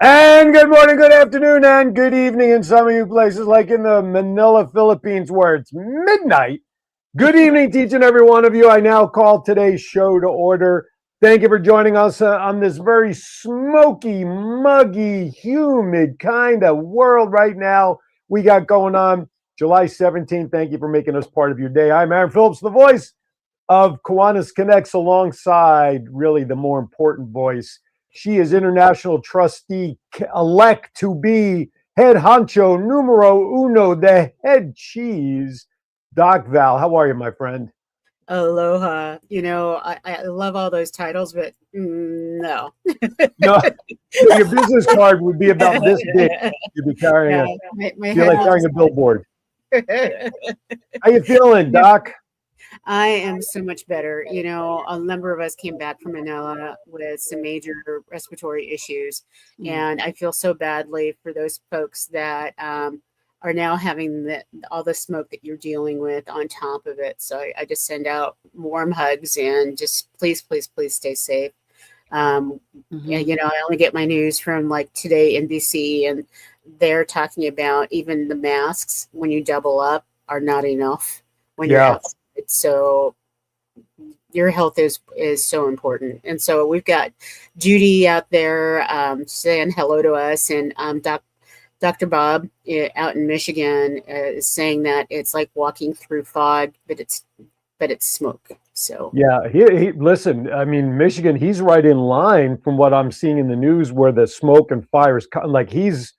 And good morning, good afternoon, and good evening in some of you places, like in the Manila, Philippines, where it's midnight. Good evening to each and every one of you. I now call today's show to order. Thank you for joining us on this very smoky, muggy, humid kind of world right now we got going on. July 17th. Thank you for making us part of your day. I'm Aaron Phillips, the voice of Kiwanis Connects, alongside really the more important voice. She is international trustee elect to be head honcho numero uno, the head cheese. Doc Val, how are you, my friend? Aloha. I love all those titles, but no. No, your business card would be about this big. You'd be carrying Yeah, it. my You're head like carrying a looks billboard. How you feeling, Doc? I am so much better. A number of us came back from Manila with some major respiratory issues, and I feel so badly for those folks that are now having all the smoke that you're dealing with on top of it. So I just send out warm hugs and just please, please, please stay safe. Yeah, I only get my news from like Today NBC, and they're talking about even the masks when you double up are not enough when you're Yeah. outside. So your health is so important. And so we've got Judy out there saying hello to us, and Dr. Bob out in Michigan is saying that it's like walking through fog, but it's smoke. So Yeah, he listen, I mean, Michigan, he's right in line from what I'm seeing in the news where the smoke and fire is like he's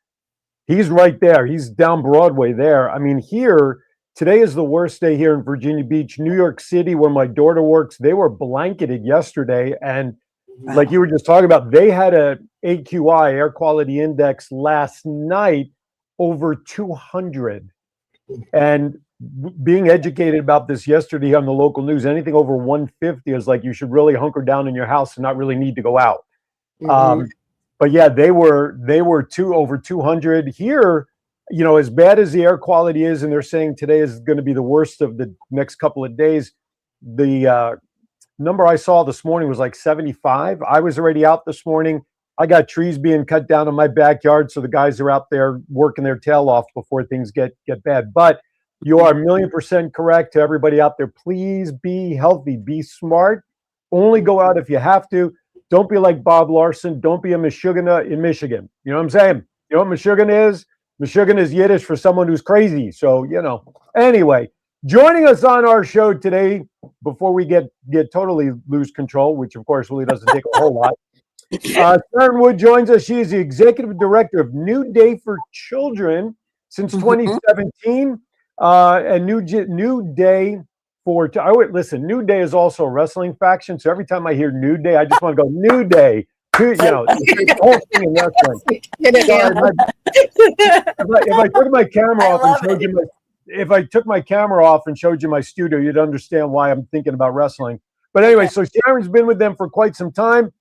right there. He's down Broadway there. I mean, here today is the worst day here in Virginia Beach. New York City, where my daughter works, they were blanketed yesterday, and like you were just talking about, they had a AQI, air quality index, last night over 200. And being educated about this yesterday on the local news, anything over 150 is like you should really hunker down in your house and not really need to go out. But yeah, they were over 200 here. As bad as the air quality is, and they're saying today is going to be the worst of the next couple of days. The number I saw this morning was like 75. I was already out this morning. I got trees being cut down in my backyard, so the guys are out there working their tail off before things get bad. But you are 1,000,000% correct. To everybody out there, please be healthy, be smart. Only go out if you have to. Don't be like Bob Larson. Don't be a Meshuggah in Michigan. You know what I'm saying? You know what Meshuggah is? Meshuggah is Yiddish for someone who's crazy. So, Anyway, joining us on our show today, before we get totally lose control, which of course really doesn't take a whole lot. Sharon Wood joins us. She is the executive director of New Day for Children since 2017. And New Day for listen. New Day is also a wrestling faction. So every time I hear New Day, I just want to go New Day. The whole thing in wrestling. If I took my camera off and showed you if I took my camera off and showed you my studio, you'd understand why I'm thinking about wrestling. But anyway, so Sharon's been with them for quite some time.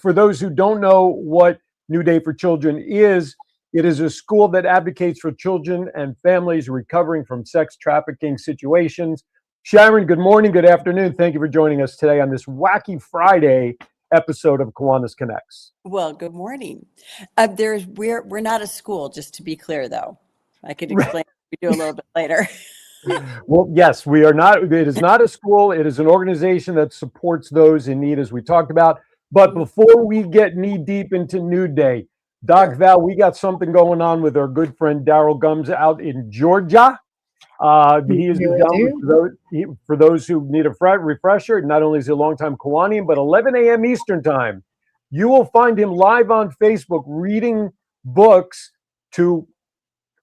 For those who don't know what New Day for Children is, it is a school that advocates for children and families recovering from sex trafficking situations. Sharon, good morning, good afternoon. Thank you for joining us today on this wacky Friday episode of Kiwanis Connects. Well, good morning. We're not a school, just to be clear, though. I could explain what we do a little bit later. Well, yes, we are not. It is not a school. It is an organization that supports those in need, as we talked about. But before we get knee deep into New Day, Doc Val, we got something going on with our good friend Daryl Gums out in Georgia. He is for those who need a refresher. Not only is he a longtime Kiwanian, but 11 a.m. Eastern time. You will find him live on Facebook reading books to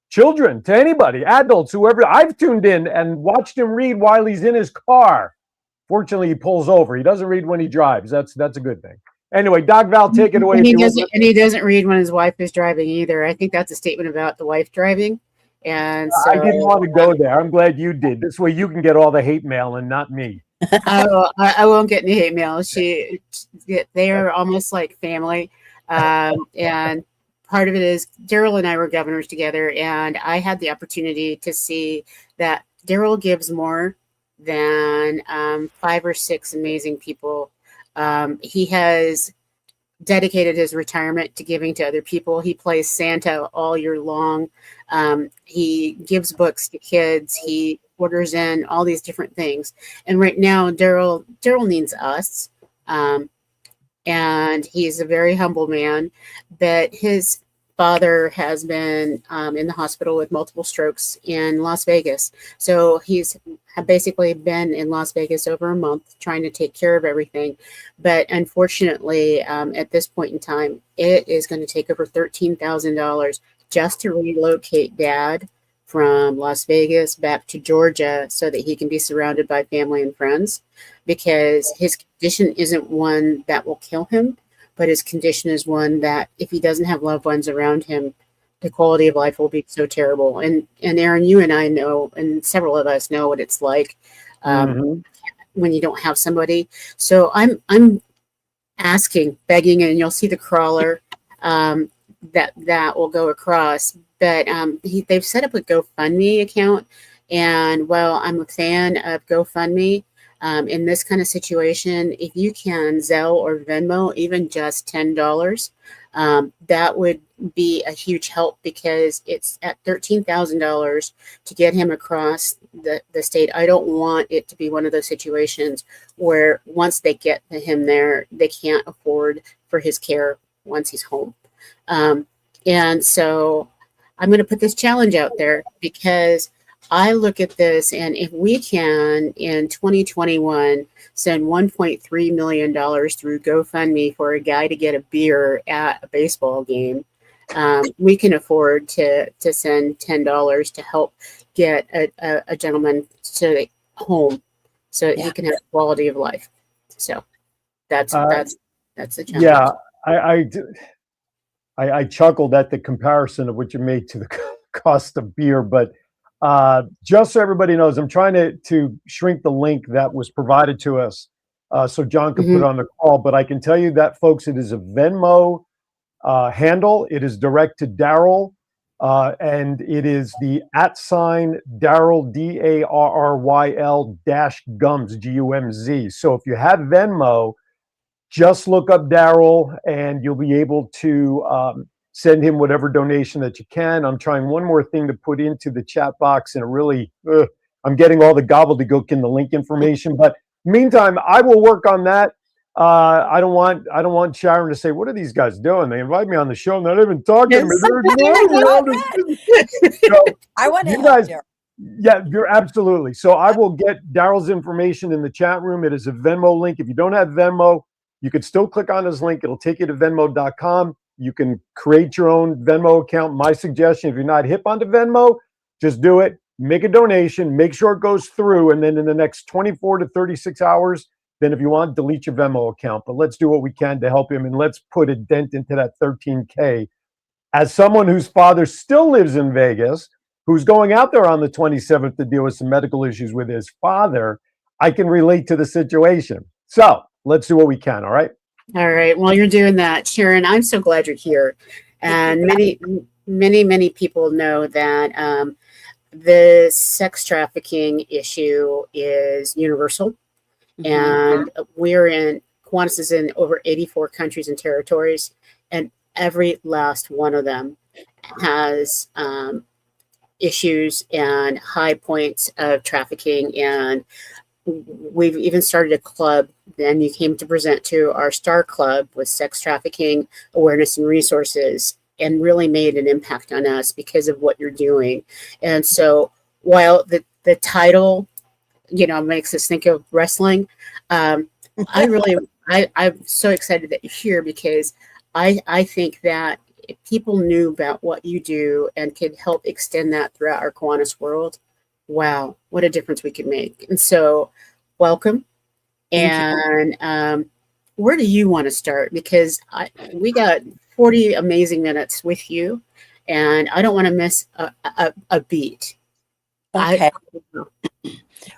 children, to anybody, adults, whoever. I've tuned in and watched him read while he's in his car. Fortunately, he pulls over. He doesn't read when he drives. That's a good thing. Anyway, Doc Val, take it away. And he doesn't read when his wife is driving either. I think that's a statement about the wife driving. And so I didn't want to go there. I'm glad you did. This way you can get all the hate mail and not me. I won't get any hate mail. They are almost like family. And part of it is Daryl and I were governors together, and I had the opportunity to see that Daryl gives more than 5 or 6 amazing people. He has dedicated his retirement to giving to other people. He plays Santa all year long. He gives books to kids. He orders in all these different things. And right now, Daryl needs us. And he's a very humble man, but his father has been in the hospital with multiple strokes in Las Vegas. So he's basically been in Las Vegas over a month trying to take care of everything. But unfortunately, at this point in time, it is going to take over $13,000 just to relocate Dad from Las Vegas back to Georgia so that he can be surrounded by family and friends, because his condition isn't one that will kill him, but his condition is one that if he doesn't have loved ones around him, the quality of life will be so terrible. And Aaron, you and I know, and several of us know what it's like when you don't have somebody. So I'm asking, begging, and you'll see the crawler that will go across. But they've set up a GoFundMe account, and while I'm a fan of GoFundMe, in this kind of situation, if you can Zelle or Venmo, even just $10, that would be a huge help, because it's at $13,000 to get him across the state. I don't want it to be one of those situations where once they get him there, they can't afford for his care once he's home. And so I'm going to put this challenge out there, because I look at this, and if we can in 2021 send $1.3 million through GoFundMe for a guy to get a beer at a baseball game, we can afford to send $10 to help get a gentleman to home so that he can have quality of life. So that's the challenge. Yeah, I chuckled at the comparison of what you made to the cost of beer, but just so everybody knows, I'm trying to shrink the link that was provided to us so John could put it on the call. But I can tell you that, folks, it is a Venmo handle. It is direct to Daryl, and it is the @ Daryl, DARRYL -Gums, GUMZ. So if you have Venmo, just look up Daryl, and you'll be able to send him whatever donation that you can. I'm trying one more thing to put into the chat box, and it really, I'm getting all the gobbledygook in the link information. But meantime, I will work on that. I don't want Sharon to say, "What are these guys doing? They invite me on the show and they're not even talking to me." So, I want to you help guys, Daryl. yeah, you're absolutely. So I will get Daryl's information in the chat room. It is a Venmo link. If you don't have Venmo, you could still click on his link. It'll take you to Venmo.com. You can create your own Venmo account. My suggestion, if you're not hip onto Venmo, just do it. Make a donation. Make sure it goes through. And then in the next 24 to 36 hours, then if you want, delete your Venmo account. But let's do what we can to help him. And let's put a dent into that 13K. As someone whose father still lives in Vegas, who's going out there on the 27th to deal with some medical issues with his father, I can relate to the situation. So let's do what we can. All right. All right. Well, you're doing that, Sharon. I'm so glad you're here. And many people know that the sex trafficking issue is universal. And Kiwanis is in over 84 countries and territories, and every last one of them has issues and high points of trafficking. And we've even started a club. Then you came to present to our Star Club with sex trafficking awareness and resources, and really made an impact on us because of what you're doing. And so while the title, makes us think of wrestling, I'm so excited that you're here, because I think that if people knew about what you do and could help extend that throughout our Kiwanis world, wow, what a difference we could make. And so welcome. And where do you want to start? Because we got 40 amazing minutes with you, and I don't want to miss a beat. Okay.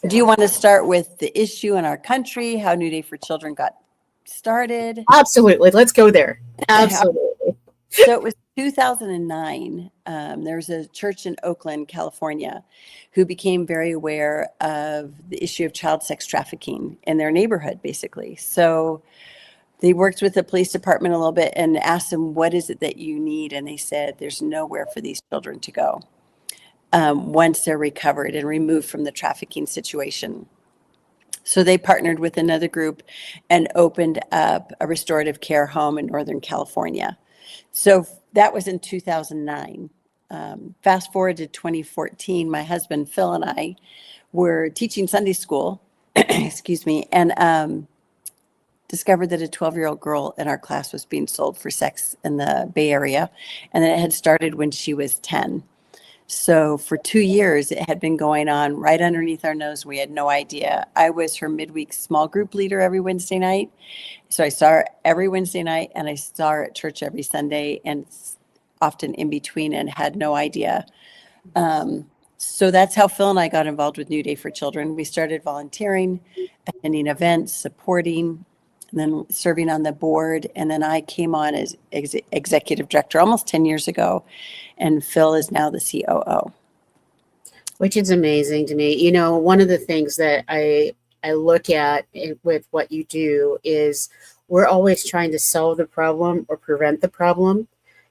Do you want to start with the issue in our country, how New Day for Children got started? Absolutely. Let's go there. Absolutely. So it was 2009. There was a church in Oakland, California, who became very aware of the issue of child sex trafficking in their neighborhood, basically. So they worked with the police department a little bit and asked them, what is it that you need? And they said, there's nowhere for these children to go once they're recovered and removed from the trafficking situation. So they partnered with another group and opened up a restorative care home in Northern California. So that was in 2009. Fast forward to 2014, my husband Phil and I were teaching Sunday school, excuse me, and discovered that a 12-year-old girl in our class was being sold for sex in the Bay Area, and that it had started when she was 10. So for 2 years, it had been going on right underneath our nose. We had no idea. I was her midweek small group leader every Wednesday night. So I saw her every Wednesday night, and I saw her at church every Sunday, and often in between, and had no idea. So that's how Phil and I got involved with New Day for Children. We started volunteering, attending events, supporting, and then serving on the board. And then I came on as executive director almost 10 years ago. And Phil is now the COO. Which is amazing to me. You know, one of the things that I look at with what you do is we're always trying to solve the problem or prevent the problem.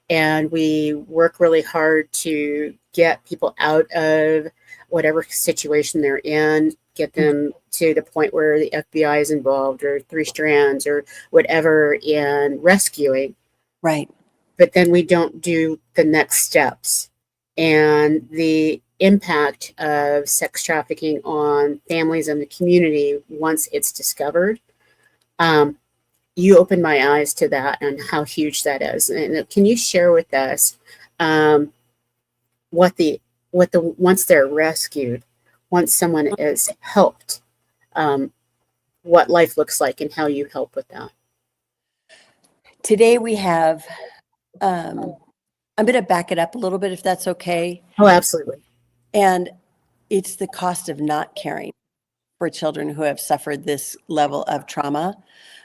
And we work really hard to get people out of whatever situation they're in, get them to the point where the FBI is involved or 3 strands or whatever in rescuing. Right. But then we don't do the next steps. And the impact of sex trafficking on families and the community once it's discovered, you opened my eyes to that and how huge that is. And can you share with us what the once they're rescued, once someone is helped, what life looks like and how you help with that? Today we have, I'm going to back it up a little bit if that's okay. Oh, absolutely. And it's the cost of not caring for children who have suffered this level of trauma.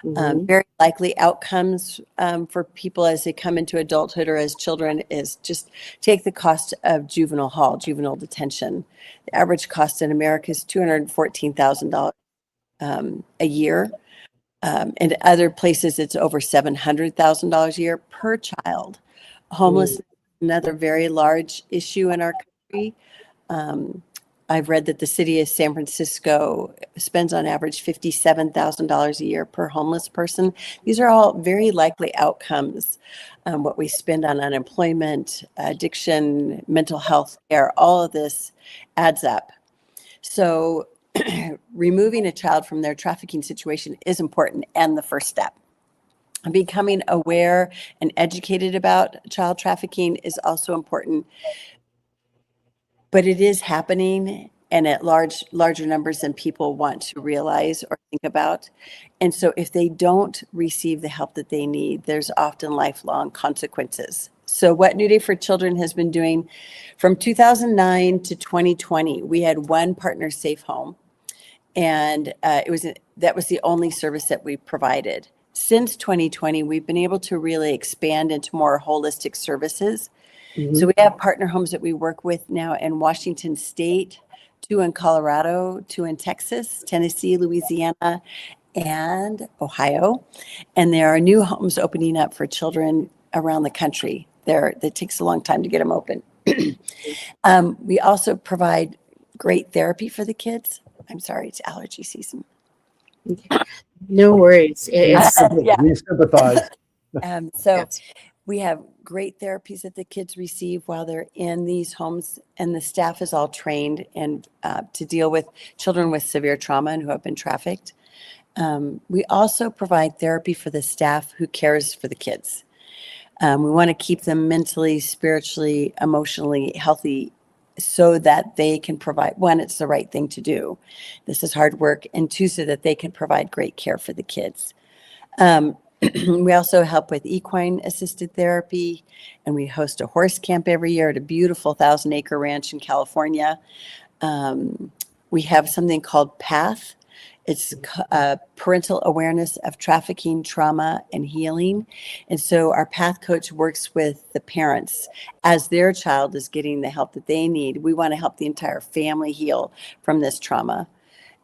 Very likely outcomes for people as they come into adulthood or as children is just take the cost of juvenile hall, juvenile detention. The average cost in America is $214,000 a year. In other places, it's over $700,000 a year per child. Homelessness is another very large issue in our country. I've read that the city of San Francisco spends on average $57,000 a year per homeless person. These are all very likely outcomes. What we spend on unemployment, addiction, mental health care, all of this adds up. So removing a child from their trafficking situation is important and the first step. Becoming aware and educated about child trafficking is also important. But it is happening, and at larger numbers than people want to realize or think about. And so if they don't receive the help that they need, there's often lifelong consequences. So what New Day for Children has been doing from 2009 to 2020, we had one partner safe home, and that was the only service that we provided. Since 2020, we've been able to really expand into more holistic services. So we have partner homes that we work with now in Washington State, 2 in Colorado, 2 in Texas, Tennessee, Louisiana, and Ohio. And there are new homes opening up for children around the country. It takes a long time to get them open. We also provide great therapy for the kids. I'm sorry, it's allergy season. No worries. It's We sympathize. We have great therapies that the kids receive while they're in these homes, and the staff is all trained and to deal with children with severe trauma and who have been trafficked. We also provide therapy for the staff who cares for the kids. We want to keep them mentally, spiritually, emotionally healthy so that they can provide, one, it's the right thing to do. This is hard work. And 2, so that they can provide great care for the kids. We also help with equine assisted therapy, and we host a horse camp every year at a beautiful 1,000-acre ranch in California. We have something called PATH. It's Parental Awareness of Trafficking, Trauma, and Healing. And so our PATH coach works with the parents as their child is getting the help that they need. We want to help the entire family heal from this trauma.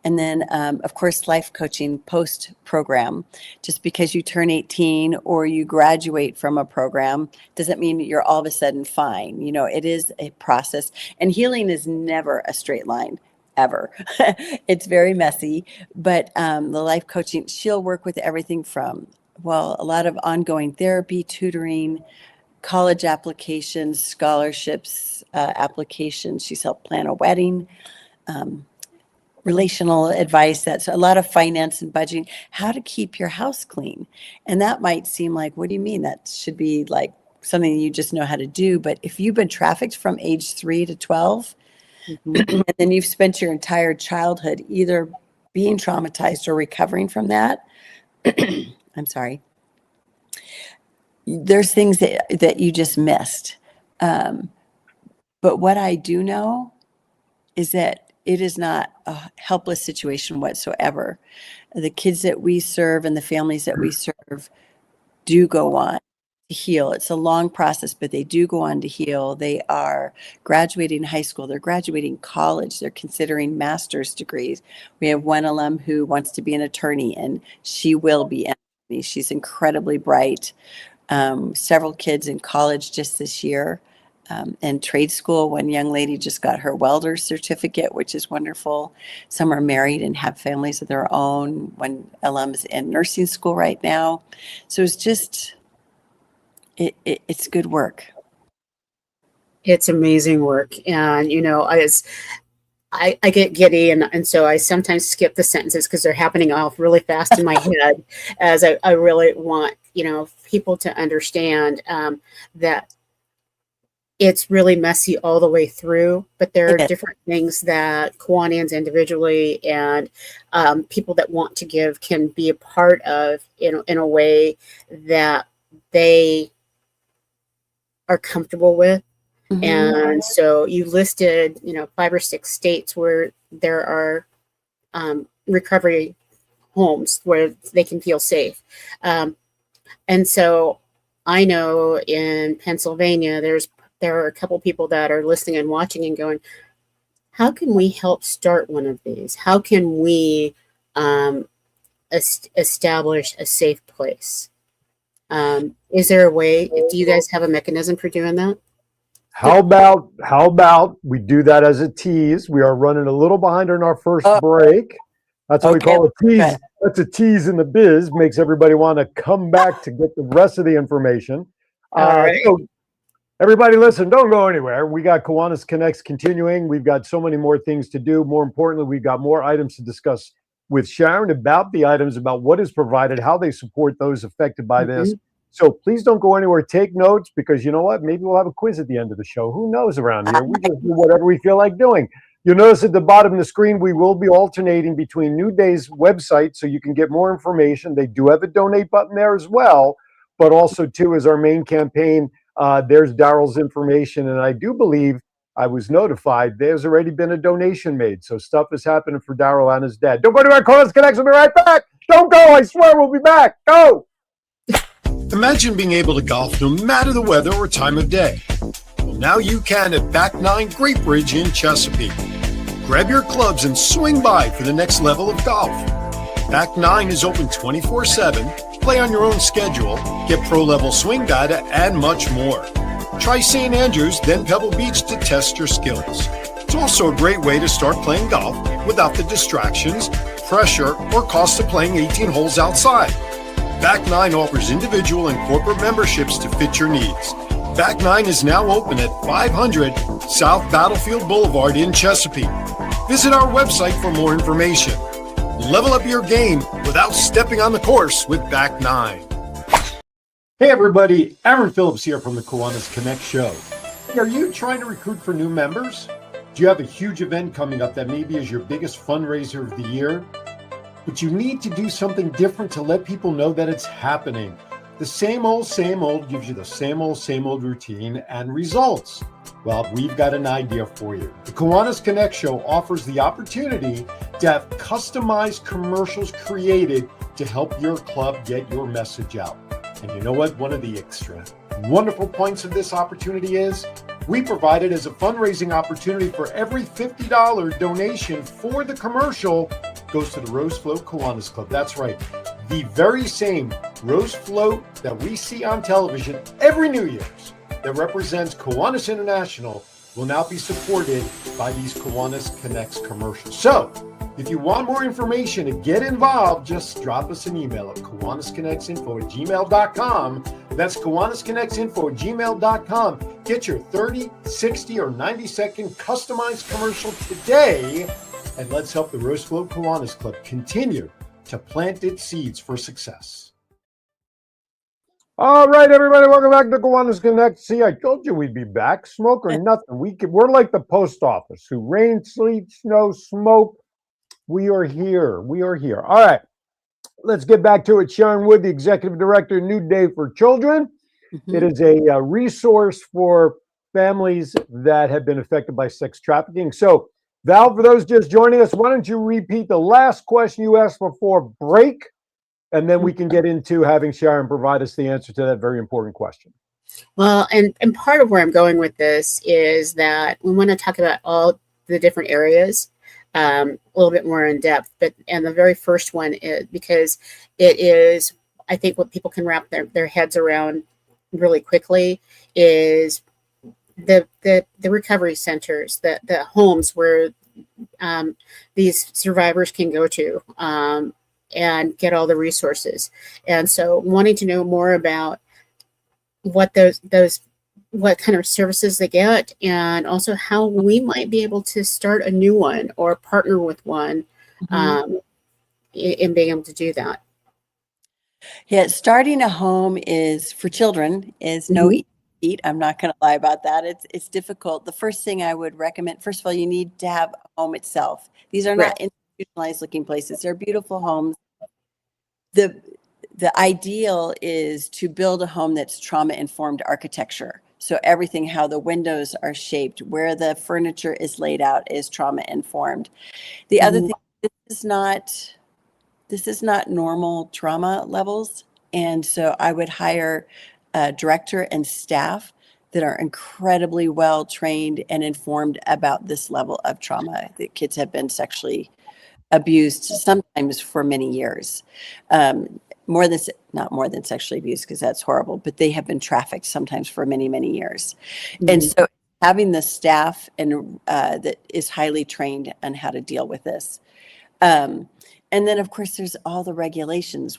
And then, of course, life coaching post program. Just because you turn 18 or you graduate from a program doesn't mean you're all of a sudden fine. You know, it is a process, and healing is never a straight line. Ever. It's very messy, but the life coaching, she'll work with everything from, well, a lot of ongoing therapy, tutoring, college applications, scholarships, applications. She's helped plan a wedding, relational advice. That's a lot of finance and budgeting, how to keep your house clean. And that might seem like, what do you mean? That should be like something you just know how to do. But if you've been trafficked from age 3 to 12, and then you've spent your entire childhood either being traumatized or recovering from that, I'm sorry, there's things that you just missed. But what I do know is that it is not a helpless situation whatsoever. The kids that we serve and the families that we serve do go on to heal. It's a long process, but they do go on to heal. They are graduating high school. They're graduating college. They're considering master's degrees. We have one alum who wants to be an attorney, and she will be an attorney. She's incredibly bright. Several kids in college just this year. And trade school, one young lady just got her welder's certificate, which is wonderful. Some are married and have families of their own. One alum is in nursing school right now. So it's just, it's good work. It's amazing work. And, you know, I get giddy, and so I sometimes skip the sentences because they're happening off really fast in my head, as I really want, you know, people to understand that it's really messy all the way through, but there are different things that Kiwanians individually and people that want to give can be a part of in a way that they are comfortable with. Mm-hmm. And so you listed, you know, 5 or 6 states where there are recovery homes where they can feel safe. And so I know in Pennsylvania, there are a couple people that are listening and watching and going, how can we help start one of these? How can we establish a safe place? Is there a way? Do you guys have a mechanism for doing that? How about we do that as a tease? We are running a little behind on our first break. That's what we call a tease. Okay. That's a tease in the biz. Makes everybody want to come back to get the rest of the information. All right. So everybody listen, don't go anywhere. We got Kiwanis Connects continuing. We've got so many more things to do. More importantly, we've got more items to discuss with Sharon about the items, about what is provided, how they support those affected by this. So please don't go anywhere. Take notes, because you know what? Maybe we'll have a quiz at the end of the show. Who knows around here? We just do whatever we feel like doing. You'll notice at the bottom of the screen, we will be alternating between New Day's website so you can get more information. They do have a donate button there as well, but also too is our main campaign. There's Daryl's information, and I do believe I was notified there's already been a donation made. So stuff is happening for Daryl and his dad. Don't go to our Kiwanis Connects. We'll be right back. Don't go. I swear we'll be back. Go. Imagine being able to golf no matter the weather or time of day. Well, now you can at Back 9 Great Bridge in Chesapeake. Grab your clubs and swing by for the next level of golf. Back 9 is open 24/7. Play on your own schedule, get pro-level swing data, and much more. Try St. Andrews, then Pebble Beach to test your skills. It's also a great way to start playing golf without the distractions, pressure, or cost of playing 18 holes outside. Back 9 offers individual and corporate memberships to fit your needs. Back 9 is now open at 500 South Battlefield Boulevard in Chesapeake. Visit our website for more information. Level up your game without stepping on the course with Back 9. Hey everybody, Aaron Phillips here from the Kiwanis Connect show. Are you trying to recruit for new members? Do you have a huge event coming up that maybe is your biggest fundraiser of the year? But you need to do something different to let people know that it's happening. The same old gives you the same old routine and results. Well, we've got an idea for you. The Kiwanis Connect show offers the opportunity to have customized commercials created to help your club get your message out. And you know what? One of the extra wonderful points of this opportunity is we provide it as a fundraising opportunity for every $50 donation for the commercial. goes to the Rose Float Kiwanis Club. That's right. The very same Rose Float that we see on television every New Year's that represents Kiwanis International will now be supported by these Kiwanis Connects commercials. So, if you want more information to get involved, just drop us an email at kiwanisconnectsinfo@gmail.com. That's kiwanisconnectsinfo@gmail.com. Get your 30, 60, or 90-second customized commercial today, and let's help the Rose Float Kiwanis Club continue to plant its seeds for success. All right, everybody, welcome back to Kiwanis Connect. See, I told you we'd be back. Smoke or nothing. We're like the post office who rain, sleet, snow, smoke. We are here. We are here. All right, let's get back to it. Sharon Wood, the executive director, New Day for Children. It is a resource for families that have been affected by sex trafficking. So, Val, for those just joining us, why don't you repeat the last question you asked before break? And then we can get into having Sharon provide us the answer to that very important question. Well, and part of where I'm going with this is that we want to talk about all the different areas a little bit more in depth. And the very first one is because it is, I think, what people can wrap their heads around really quickly is the recovery centers, the homes where these survivors can go to. And get all the resources. And so wanting to know more about what what kind of services they get, and also how we might be able to start a new one or partner with one in being able to do that. Yeah, starting a home is for children is no easy feat. I'm not going to lie about that. It's difficult. The first thing I would recommend, first of all, you need to have a home itself. These are not institutionalized looking places. They're beautiful homes. The ideal is to build a home that's trauma-informed architecture. So everything, how the windows are shaped, where the furniture is laid out is trauma-informed. The other thing, this is not normal trauma levels. And so I would hire a director and staff that are incredibly well trained and informed about this level of trauma. The kids have been sexually abused sometimes for many years. Not more than sexually abused, because that's horrible, but they have been trafficked sometimes for many, many years. And so having the staff and that is highly trained on how to deal with this. And then, of course, there's all the regulations.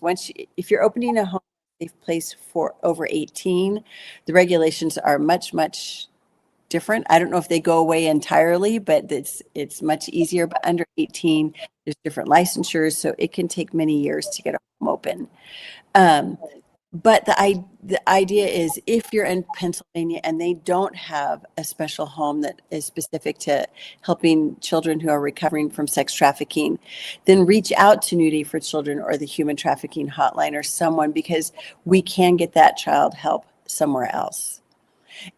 If you're opening a home safe place for over 18, the regulations are much, much different. I don't know if they go away entirely, but it's much easier. But under 18, there's different licensures, so it can take many years to get a home open. But the idea is, if you're in Pennsylvania and they don't have a special home that is specific to helping children who are recovering from sex trafficking, then reach out to New Day for Children or the Human Trafficking Hotline or someone, because we can get that child help somewhere else.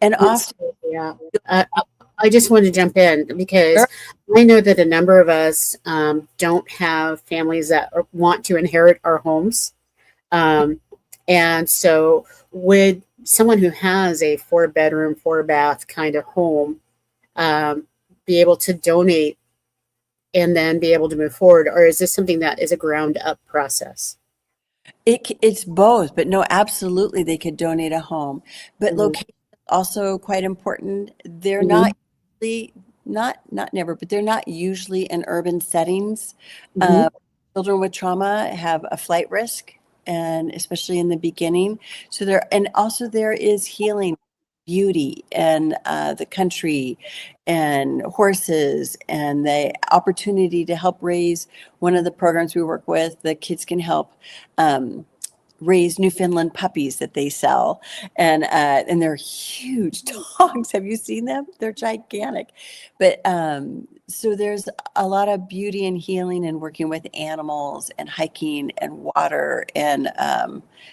And often, I just want to jump in because I know that a number of us don't have families that want to inherit our homes. And so would someone who has a 4-bedroom, 4-bath kind of home be able to donate and then be able to move forward? Or is this something that is a ground up process? It's both, but no, absolutely they could donate a home. But location also quite important. They're not usually, not never, but they're not usually in urban settings. Children with trauma have a flight risk, and especially in the beginning. So there is healing, beauty, and the country, and horses, and the opportunity to help raise. One of the programs we work with, the kids can help raise Newfoundland puppies that they sell, and they're huge dogs. Have you seen them? They're gigantic. But so there's a lot of beauty and healing and working with animals and hiking and water and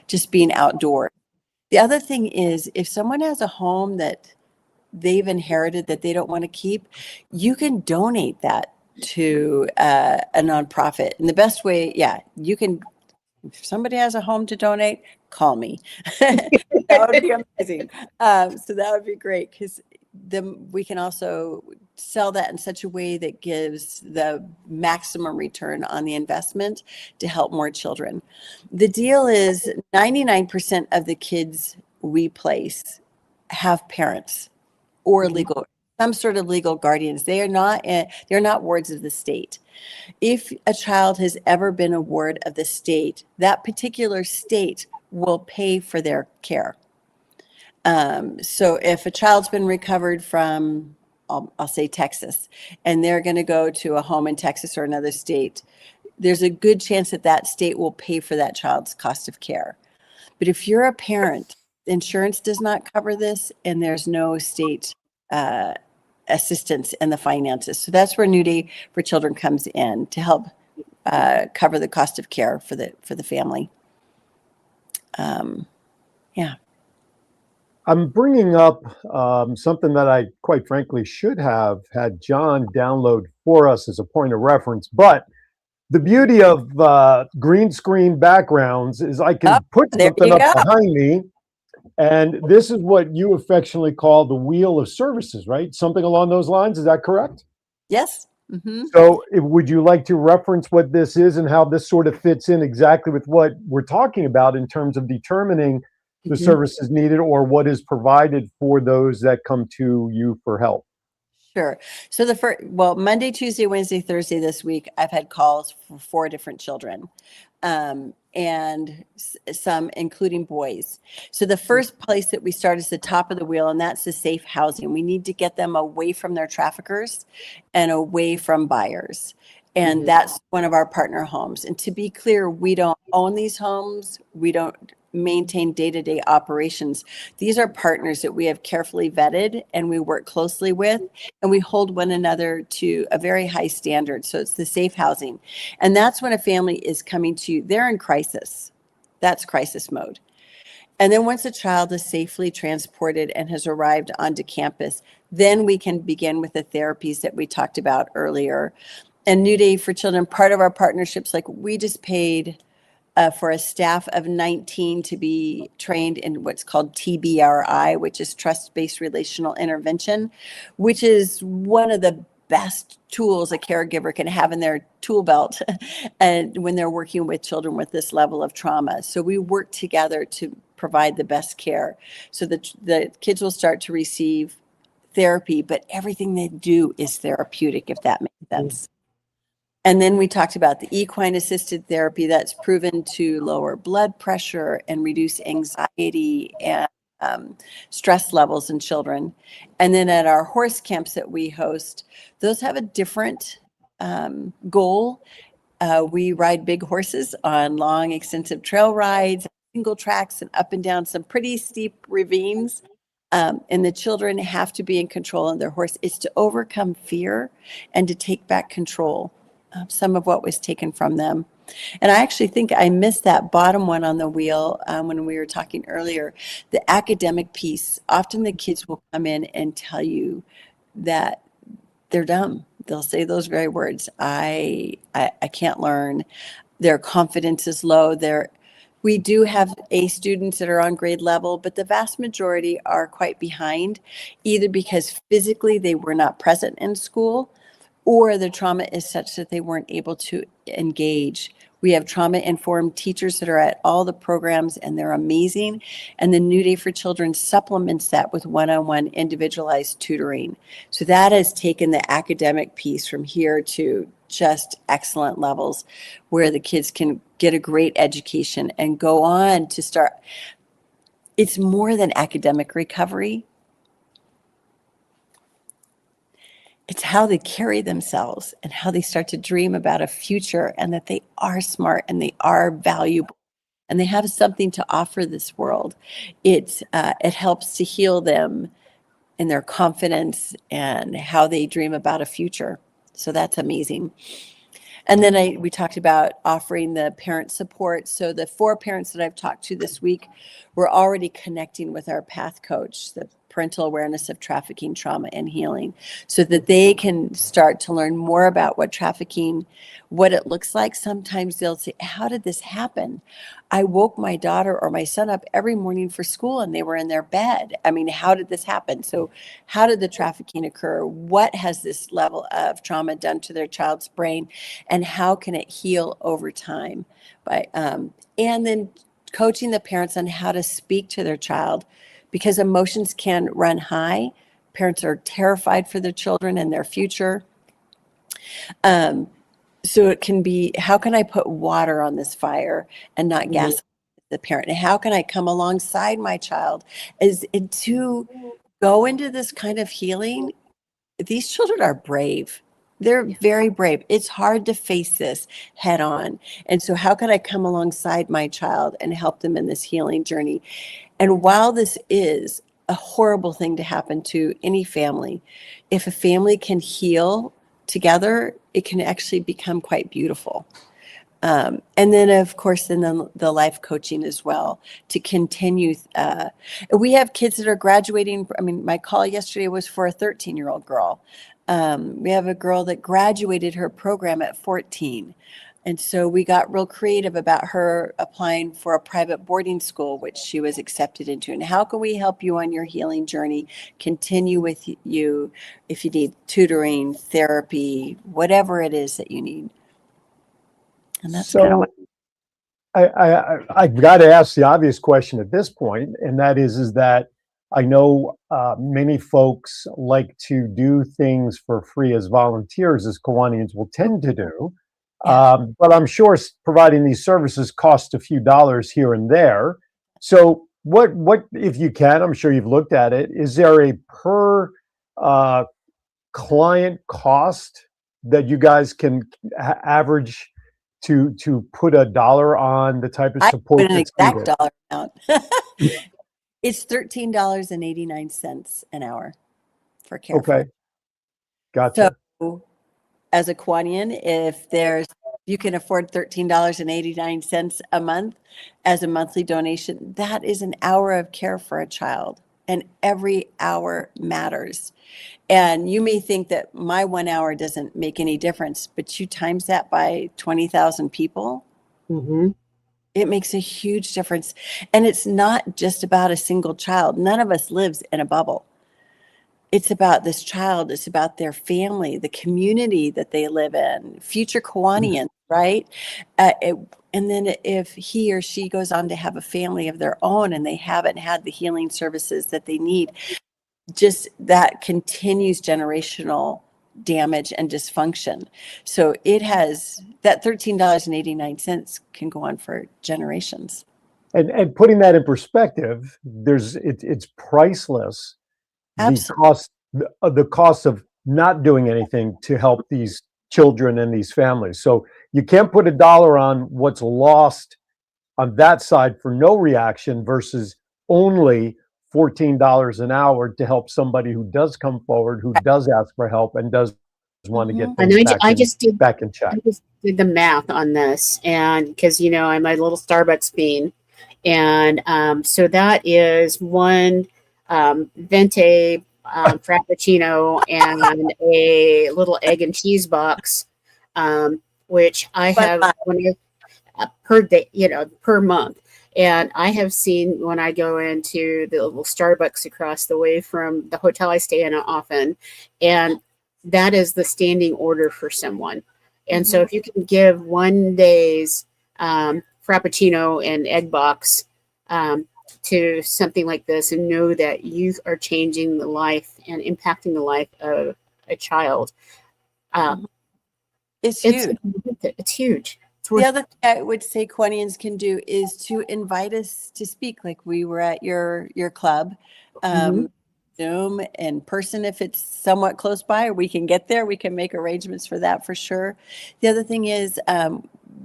just being outdoors. The other thing is, if someone has a home that they've inherited that they don't want to keep, you can donate that to a nonprofit. And the best way, you can. If somebody has a home to donate, call me. That would be amazing. So that would be great, because then we can also sell that in such a way that gives the maximum return on the investment to help more children. The deal is 99% of the kids we place have parents or legal, some sort of legal guardians. They're not wards of the state. If a child has ever been a ward of the state, that particular state will pay for their care. So if a child's been recovered from, I'll say Texas, and they're going to go to a home in Texas or another state, there's a good chance that that state will pay for that child's cost of care. But if you're a parent, insurance does not cover this, and there's no state assistance in the finances. So that's where New Day for Children comes in to help cover the cost of care for the family. Yeah. I'm bringing up something that I, quite frankly, should have had John download for us as a point of reference. But the beauty of green screen backgrounds is I can put something up behind me. And this is what you affectionately call the wheel of services, right? Something along those lines. Is that correct? Yes. Mm-hmm. So would you like to reference what this is and how this sort of fits in exactly with what we're talking about in terms of determining the services needed or what is provided for those that come to you for help? Sure. So Monday, Tuesday, Wednesday, Thursday this week, I've had calls for 4 different children, and some including boys. So the first place that we start is the top of the wheel, and that's the safe housing. We need to get them away from their traffickers and away from buyers. And that's one of our partner homes. And to be clear, we don't own these homes. We don't maintain day-to-day operations. These are partners that we have carefully vetted and we work closely with, and we hold one another to a very high standard. So it's the safe housing. And that's when a family is coming to you, they're in crisis. That's crisis mode. And then once a child is safely transported and has arrived onto campus, then we can begin with the therapies that we talked about earlier. And New Day for Children, part of our partnerships, like we just paid for a staff of 19 to be trained in what's called TBRI, which is trust-based relational intervention, which is one of the best tools a caregiver can have in their tool belt and when they're working with children with this level of trauma. So we work together to provide the best care. So the kids will start to receive therapy, but everything they do is therapeutic, if that makes sense. And then we talked about the equine assisted therapy that's proven to lower blood pressure and reduce anxiety and stress levels in children. And then at our horse camps that we host, those have a different goal. We ride big horses on long, extensive trail rides, single tracks, and up and down some pretty steep ravines. And the children have to be in control of their horse. It's to overcome fear and to take back control. Some of what was taken from them. And I actually think I missed that bottom one on the wheel when we were talking earlier, the academic piece. Often the kids will come in and tell you that they're dumb. They'll say those very words. I can't learn. Their confidence is low. We do have A students that are on grade level, but the vast majority are quite behind, either because physically they were not present in school, or the trauma is such that they weren't able to engage. We have trauma-informed teachers that are at all the programs, and they're amazing. And the New Day for Children supplements that with one-on-one individualized tutoring. So that has taken the academic piece from here to just excellent levels where the kids can get a great education and go on to start. It's more than academic recovery. It's how they carry themselves and how they start to dream about a future and that they are smart and they are valuable and they have something to offer this world. It helps to heal them in their confidence and how they dream about a future. So that's amazing. And then we talked about offering the parent support. So the 4 parents that I've talked to this week, we're already connecting with our path coach. The parental awareness of trafficking, trauma, and healing, so that they can start to learn more about what trafficking, what it looks like. Sometimes they'll say, how did this happen? I woke my daughter or my son up every morning for school and they were in their bed. I mean, how did this happen? So how did the trafficking occur? What has this level of trauma done to their child's brain? And how can it heal over time? And then coaching the parents on how to speak to their child, because emotions can run high. Parents are terrified for their children and their future. So it can be, how can I put water on this fire and not gas the parent? And how can I come alongside my child and to go into this kind of healing? These children are brave. They're very brave. It's hard to face this head on. And so how can I come alongside my child and help them in this healing journey? And while this is a horrible thing to happen to any family, if a family can heal together, it can actually become quite beautiful. And then, of course, the life coaching as well to continue. We have kids that are graduating. I mean, my call yesterday was for a 13-year-old girl. We have a girl that graduated her program at 14. And so we got real creative about her applying for a private boarding school, which she was accepted into. And how can we help you on your healing journey? Continue with you if you need tutoring, therapy, whatever it is that you need. And that's kind of what I've got to ask the obvious question at this point, and that is that I know many folks like to do things for free as volunteers, as Kiwanians will tend to do. But I'm sure providing these services costs a few dollars here and there. So what, if you can, I'm sure you've looked at it, is there a per client cost that you guys can average to put a dollar on the type of support? I put an exact dollar amount. It's $13.89 an hour for care. Okay. Gotcha. So as a Kiwanian, if you can afford $13.89 a month as a monthly donation, that is an hour of care for a child. And every hour matters. And you may think that my 1 hour doesn't make any difference, but you times that by 20,000 people, it makes a huge difference. And it's not just about a single child. None of us lives in a bubble. It's about this child. It's about their family, the community that they live in, future Kiwanians, right? And then if he or she goes on to have a family of their own and they haven't had the healing services that they need, just that continues generational damage and dysfunction. So it has that $13.89 can go on for generations. And putting that in perspective, it's priceless. Absolutely. The cost of not doing anything to help these children and these families. So you can't put a dollar on what's lost on that side for no reaction versus only $14 an hour to help somebody who does come forward, who does ask for help and does want to get things back in check. I just did the math on this, and because I'm a little Starbucks fiend, and so that is one venti frappuccino and a little egg and cheese box, which I have per day, per month. And I have seen when I go into the little Starbucks across the way from the hotel I stay in often, and that is the standing order for someone. And so if you can give one day's frappuccino and egg box to something like this and know that you are changing the life and impacting the life of a child, it's huge. It's huge. The other thing I would say Kiwanians can do is to invite us to speak, like we were at your club, Zoom, in person if it's somewhat close by, we can get there. We can make arrangements for that for sure. The other thing is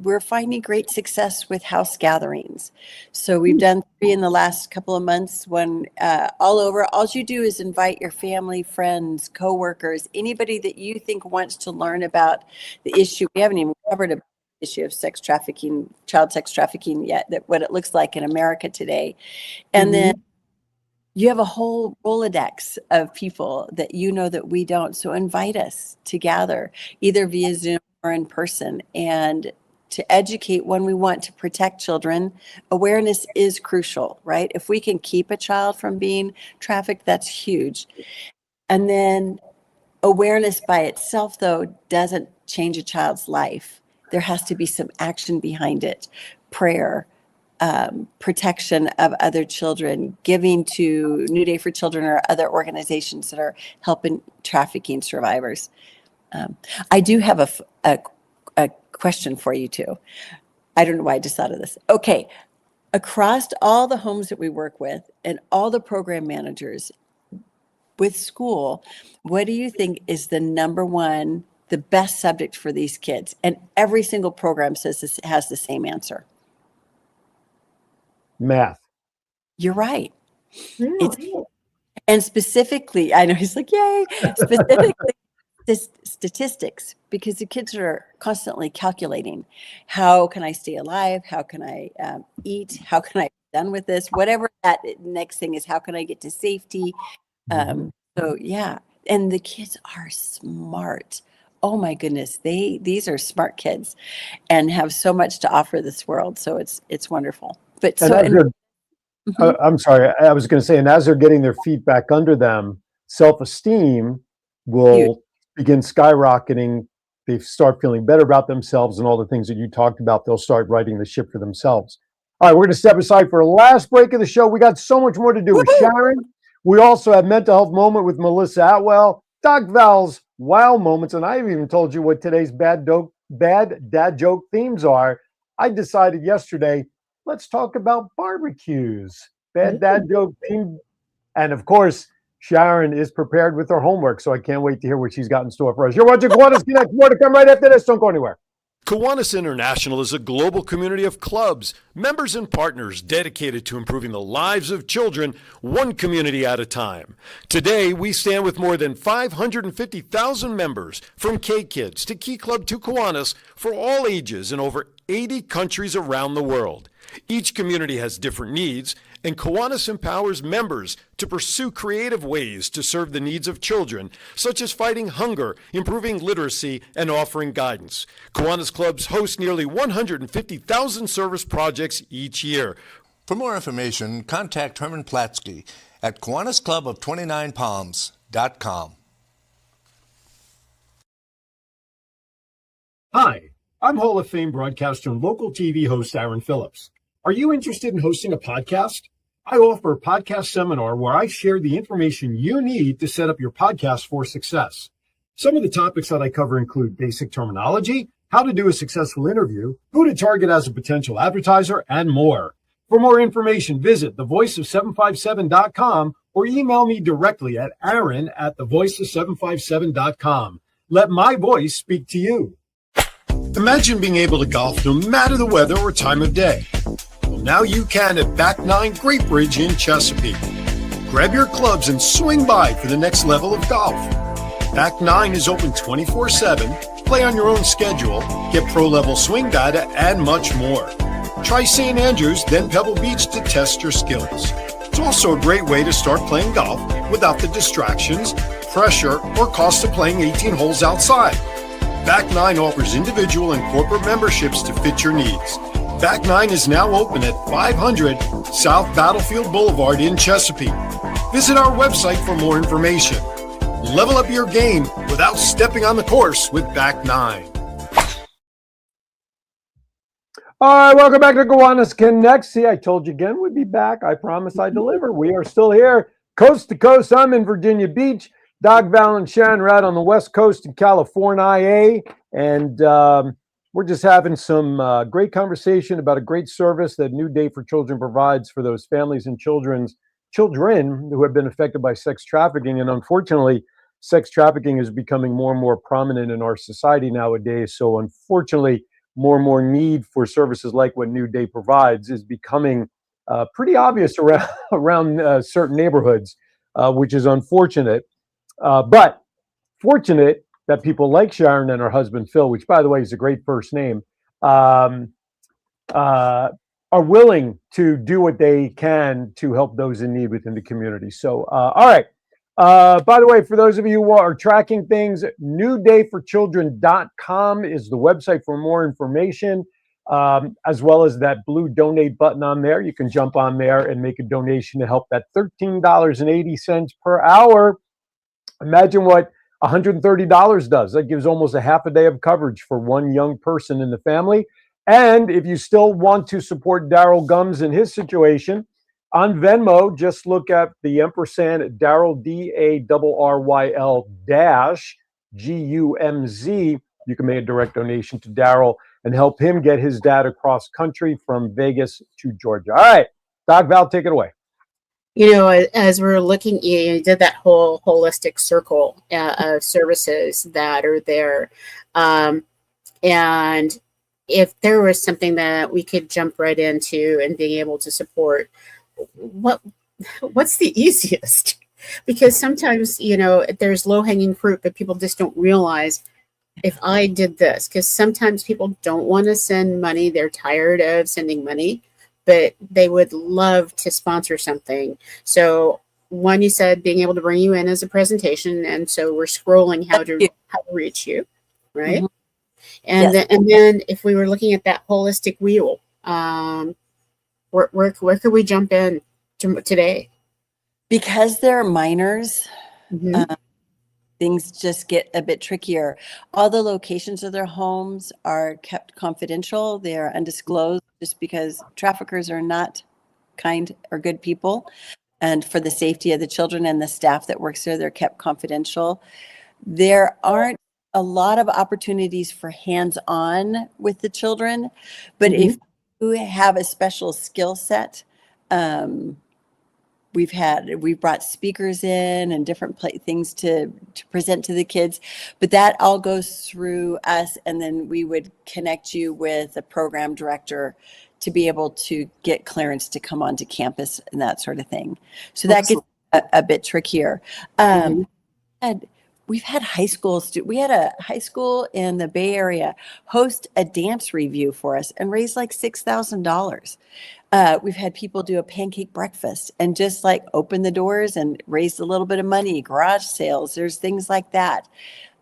we're finding great success with house gatherings. So we've done 3 in the last couple of months, one all over. All you do is invite your family, friends, coworkers, anybody that you think wants to learn about the issue. We haven't even covered a issue of sex trafficking, child sex trafficking yet, that what it looks like in America today. And then You have a whole Rolodex of people that you know that we don't. So invite us to gather, either via Zoom or in person, and to educate when we want to protect children. Awareness is crucial, right? If we can keep a child from being trafficked, that's huge. And then awareness by itself, though, doesn't change a child's life. There has to be some action behind it. Prayer, protection of other children, giving to New Day for Children or other organizations that are helping trafficking survivors. I do have a question for you too. I don't know why I just thought of this. Okay, across all the homes that we work with and all the program managers with school, what do you think is the number one, the best subject for these kids? And every single program says this has the same answer. Math. You're right. Really? And specifically, I know he's like, yay, specifically statistics, because the kids are constantly calculating, how can I stay alive? How can I eat? How can I be done with this? Whatever that next thing is, how can I get to safety? So yeah, and the kids are smart. Oh my goodness, these are smart kids and have so much to offer this world. So it's wonderful. But so I'm sorry, I was going to say, and as they're getting their feet back under them, self-esteem will begin skyrocketing. They start feeling better about themselves and all the things that you talked about. They'll start righting the ship for themselves. All right, we're going to step aside for a last break of the show. We got so much more to do with Sharon. We also have Mental Health Moment with Melissa Atwell, Doc Val's Wow Moments, and I even told you what today's bad dad joke themes are. I decided yesterday, let's talk about barbecues. Bad dad joke theme. And of course, Sharon is prepared with her homework, so I can't wait to hear what she's got in store for us. You're watching Kiwanis Connects. More to come right after this. Don't go anywhere. Kiwanis International is a global community of clubs, members, and partners dedicated to improving the lives of children one community at a time. Today, we stand with more than 550,000 members, from K-Kids to Key Club to Kiwanis, for all ages in over 80 countries around the world. Each community has different needs, and Kiwanis empowers members to pursue creative ways to serve the needs of children, such as fighting hunger, improving literacy, and offering guidance. Kiwanis clubs host nearly 150,000 service projects each year. For more information, contact Herman Platsky at KiwanisClub of 29Palms.com. Hi, I'm Hall of Fame broadcaster and local TV host Aaron Phillips. Are you interested in hosting a podcast? I offer a podcast seminar where I share the information you need to set up your podcast for success. Some of the topics that I cover include basic terminology, how to do a successful interview, who to target as a potential advertiser, and more. For more information, visit thevoiceof757.com or email me directly at aaron@thevoiceof757.com. Let my voice speak to you. Imagine being able to golf no matter the weather or time of day. Well, now you can at Back 9 Great Bridge in Chesapeake. Grab your clubs and swing by for the next level of golf. Back 9 is open 24/7, play on your own schedule, get pro-level swing data, and much more. Try St. Andrews, then Pebble Beach to test your skills. It's also a great way to start playing golf without the distractions, pressure, or cost of playing 18 holes outside. Back 9 offers individual and corporate memberships to fit your needs. Back 9 is now open at 500 South Battlefield Boulevard in Chesapeake. Visit our website for more information. Level up your game without stepping on the course with Back 9. All right, welcome back to Kiwanis Connects. See, I told you again we'd be back. I promise I deliver. We are still here, coast to coast. I'm in Virginia Beach. Doc Val and Sharon are out on the West Coast in California, and we're just having some great conversation about a great service that New Day for Children provides for those families and children who have been affected by sex trafficking. And unfortunately, sex trafficking is becoming more and more prominent in our society nowadays. So unfortunately, more and more need for services like what New Day provides is becoming pretty obvious around certain neighborhoods, which is unfortunate. But fortunate that people like Sharon and her husband, Phil, which, by the way, is a great first name, are are willing to do what they can to help those in need within the community. So, all right. By the way, for those of you who are tracking things, newdayforchildren.com is the website for more information, as well as that blue donate button on there. You can jump on there and make a donation to help that $13.80 per hour. Imagine what $130 does. That gives almost a half a day of coverage for one young person in the family. And if you still want to support Daryl Gums in his situation, on Venmo, just look at the ampersand Daryl, DARRYL dash GUMZ. You can make a direct donation to Daryl and help him get his dad across country from Vegas to Georgia. All right, Doc Val, take it away. As we're looking, you did that whole holistic circle of services that are there. And if there was something that we could jump right into and being able to support, what's the easiest? Because sometimes, there's low hanging fruit, but people just don't realize if I did this, because sometimes people don't want to send money. They're tired of sending money, but they would love to sponsor something. So one, you said being able to bring you in as a presentation. And so we're scrolling how to reach you. Right. Mm-hmm. And then if we were looking at that holistic wheel, where could we jump in today? Because they're minors, things just get a bit trickier. All the locations of their homes are kept confidential. They are undisclosed just because traffickers are not kind or good people. And for the safety of the children and the staff that works there, they're kept confidential. There aren't a lot of opportunities for hands-on with the children, but if you have a special skill set, we've brought speakers in and different things to present to the kids, but that all goes through us, and then we would connect you with a program director to be able to get clearance to come onto campus and that sort of thing. So that gets a bit trickier. We've had high schools. We had a high school in the Bay Area host a dance review for us and raise like $6,000. We've had people do a pancake breakfast and just like open the doors and raise a little bit of money, garage sales. There's things like that.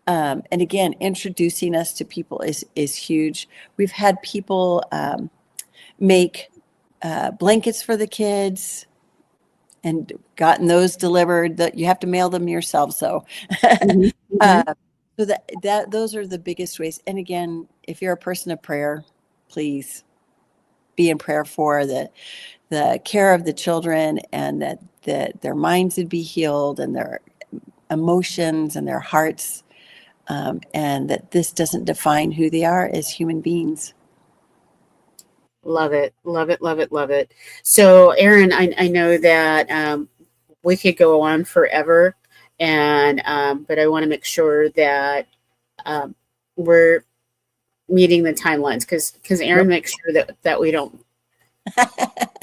And again, introducing us to people is huge. We've had people make blankets for the kids and gotten those delivered. That you have to mail them yourself. So, so that those are the biggest ways. And again, if you're a person of prayer, please be in prayer for the care of the children, and that their minds would be healed and their emotions and their hearts, and that this doesn't define who they are as human beings. Love it. Love it. Love it. Love it. So Erin, I know that we could go on forever, and but I want to make sure that we're meeting the timelines, because Erin makes sure that we don't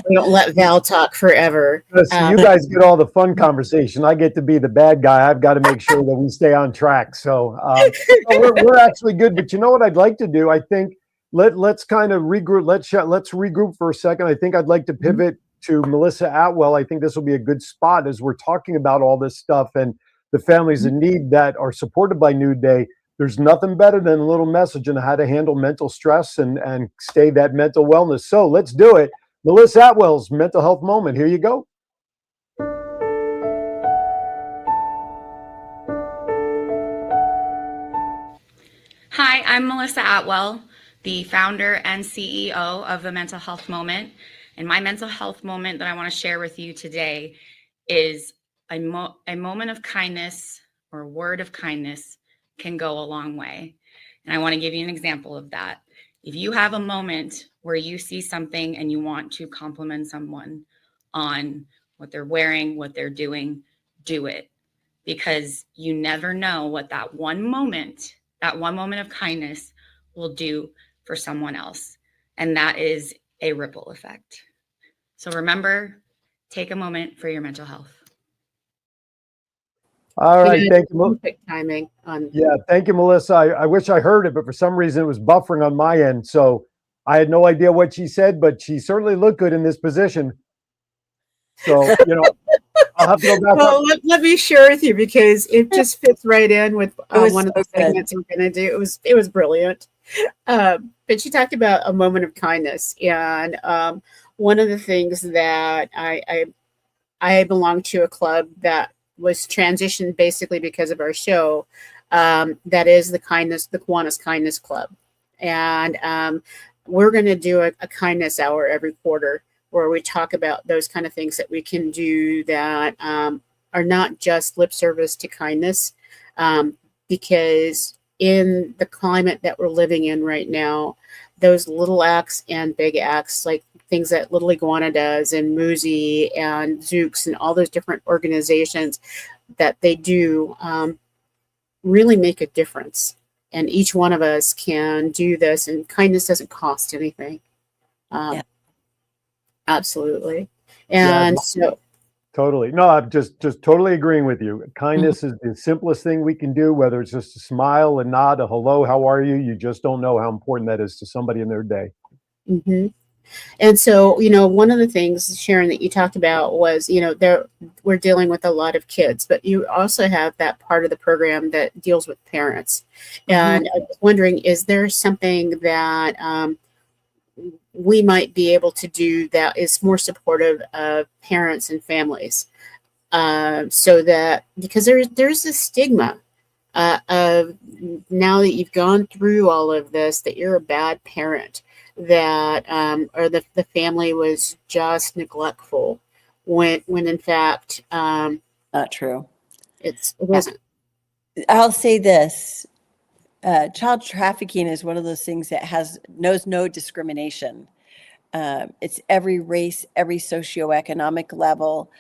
let Val talk forever. So you guys get all the fun conversation. I get to be the bad guy. I've got to make sure that we stay on track. So we're actually good. But you know what I'd like to do? I think let's kind of regroup. Let's regroup for a second. I think I'd like to pivot to Melissa Atwell. I think this will be a good spot as we're talking about all this stuff and the families in need that are supported by New Day. There's nothing better than a little message on how to handle mental stress and stay that mental wellness. So let's do it. Melissa Atwell's mental health moment. Here you go. Hi, I'm Melissa Atwell, the founder and CEO of the Mental Health Moment. And my mental health moment that I want to share with you today is a moment of kindness, or a word of kindness, can go a long way. And I want to give you an example of that. If you have a moment where you see something and you want to compliment someone on what they're wearing, what they're doing, do it. Because you never know what that one moment of kindness will do for someone else. And that is a ripple effect. So remember, take a moment for your mental health. All right, thank you. Perfect timing on. Yeah, thank you, Melissa. I wish I heard it, but for some reason it was buffering on my end. So I had no idea what she said, but she certainly looked good in this position. So, I'll have to go back. Well, let me share with you because it just fits right in with It was one of the so good. segments we're going to do. It was brilliant. But she talked about a moment of kindness, and one of the things that I belong to a club that was transitioned basically because of our show. That is the Kiwanis Kindness Club, and we're going to do a kindness hour every quarter where we talk about those kind of things that we can do that are not just lip service to kindness, because in the climate that we're living in right now, those little acts and big acts, like things that Little Iguana does and Muzi and Zooks and all those different organizations that they do, really make a difference. And each one of us can do this, and kindness doesn't cost anything. Yeah. Absolutely. Yeah, And so, totally. No, I'm just totally agreeing with you. Kindness is the simplest thing we can do, whether it's just a smile, a nod, a hello, how are you? You just don't know how important that is to somebody in their day. mhm. And so, one of the things, Sharon, that you talked about was, we're dealing with a lot of kids, but you also have that part of the program that deals with parents. And I was wondering, is there something that we might be able to do that is more supportive of parents and families, so that, because there's a stigma of, now that you've gone through all of this, that you're a bad parent, that or the family was just neglectful, when in fact Not true. it wasn't. I'll say this. Child trafficking is one of those things that knows no discrimination. It's every race, every socioeconomic level.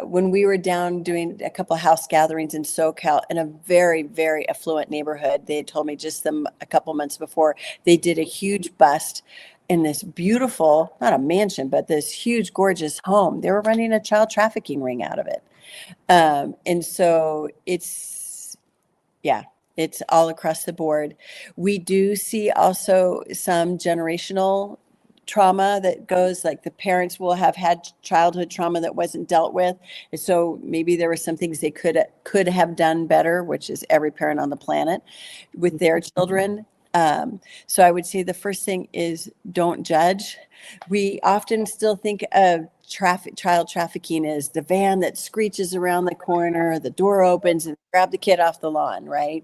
When we were down doing a couple of house gatherings in SoCal in a very, very affluent neighborhood, they had told me just a couple months before, they did a huge bust in this beautiful, not a mansion, but this huge, gorgeous home. They were running a child trafficking ring out of it. And so it's all across the board. We do see also some generational trauma that goes, like the parents will have had childhood trauma that wasn't dealt with. And so maybe there were some things they could have done better, which is every parent on the planet, with their children. So I would say the first thing is don't judge. We often still think of child trafficking as the van that screeches around the corner, the door opens and grab the kid off the lawn, right?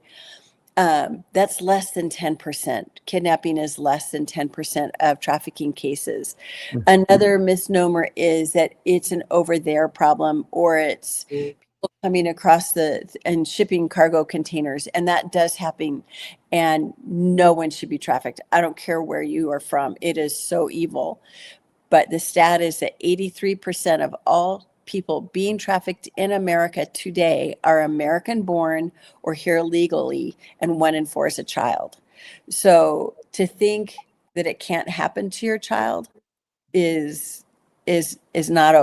That's less than 10%. Kidnapping is less than 10% of trafficking cases. Another misnomer is that it's an over there problem, or it's people coming across and shipping cargo containers, and that does happen. And no one should be trafficked. I don't care where you are from. It is so evil. But the stat is that 83% of all people being trafficked in America today are American born or here legally, and 1 in 4 is a child. So to think that it can't happen to your child is not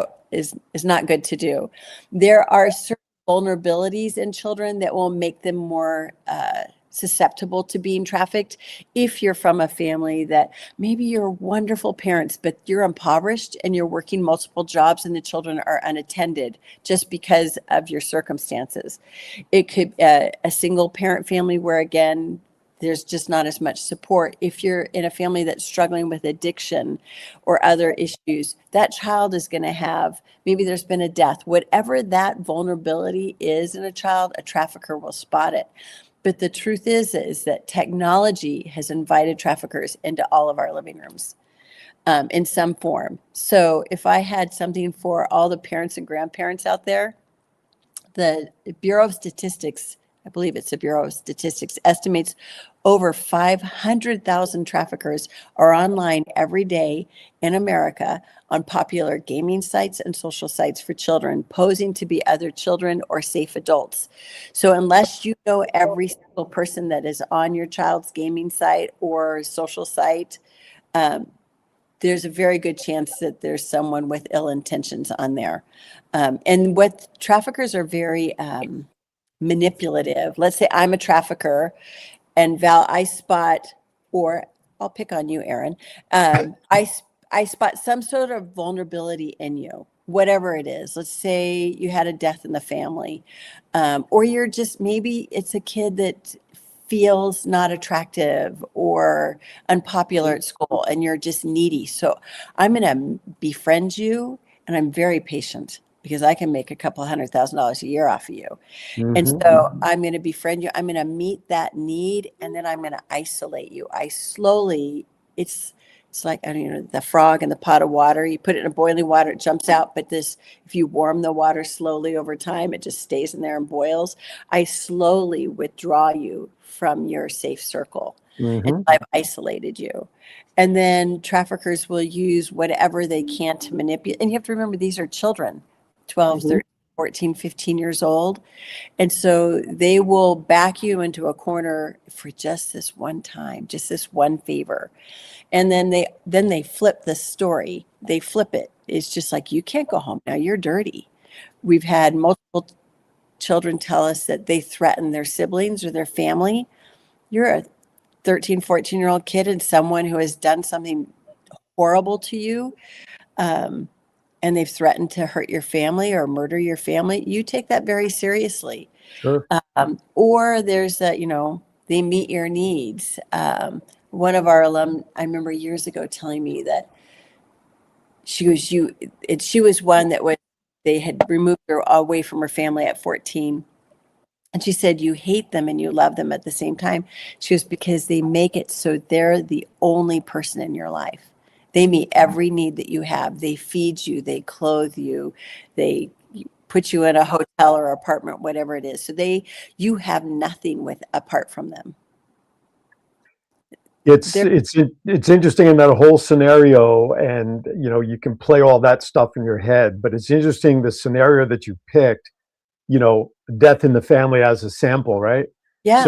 good to do. There are certain vulnerabilities in children that will make them more susceptible to being trafficked. If you're from a family that maybe you're wonderful parents, but you're impoverished and you're working multiple jobs and the children are unattended just because of your circumstances. It could a single parent family where, again, there's just not as much support. If you're in a family that's struggling with addiction or other issues, that child is going to have, maybe there's been a death, whatever that vulnerability is in a child, a trafficker will spot it. But the truth is that technology has invited traffickers into all of our living rooms in some form. So if I had something for all the parents and grandparents out there, the Bureau of Statistics, I believe it's the Bureau of Statistics, estimates over 500,000 traffickers are online every day in America on popular gaming sites and social sites for children, posing to be other children or safe adults. So unless you know every single person that is on your child's gaming site or social site, there's a very good chance that there's someone with ill intentions on there. And what traffickers are very manipulative. Let's say I'm a trafficker, and Val, I spot, or I'll pick on you, Aaron. I spot some sort of vulnerability in you, whatever it is. Let's say you had a death in the family, or you're just, maybe it's a kid that feels not attractive or unpopular at school and you're just needy. So I'm going to befriend you, and I'm very patient because I can make a couple $100,000 a year off of you. And Mhm. so I'm going to befriend you. I'm going to meet that need, and then I'm going to isolate you. I slowly, it's like, I don't know, the frog in the pot of water. You put it in a boiling water, it jumps out. But this, if you warm the water slowly over time, it just stays in there and boils. I slowly withdraw you from your safe circle until Mhm. I've isolated you. And then traffickers will use whatever they can to manipulate. And you have to remember, these are children, 12, Mhm. 13, 14, 15 years old. And so they will back you into a corner for just this one time, just this one favor. And then they flip the story. They flip it. It's just like, you can't go home now. You're dirty. We've had multiple children tell us that they threaten their siblings or their family. You're a 13, 14-year-old kid and someone who has done something horrible to you. And they've threatened to hurt your family or murder your family. You take that very seriously. Sure. Or there's that, they meet your needs. One of our alum, I remember years ago telling me that she was one that they had removed her away from her family at 14. And she said, you hate them and you love them at the same time. She was, because they make it so they're the only person in your life. They meet every need that you have. They feed you, they clothe you, they put you in a hotel or apartment, whatever it is. So you have nothing apart from them. It's interesting in that whole scenario, and you can play all that stuff in your head, but it's interesting the scenario that you picked, death in the family as a sample, right? Yeah.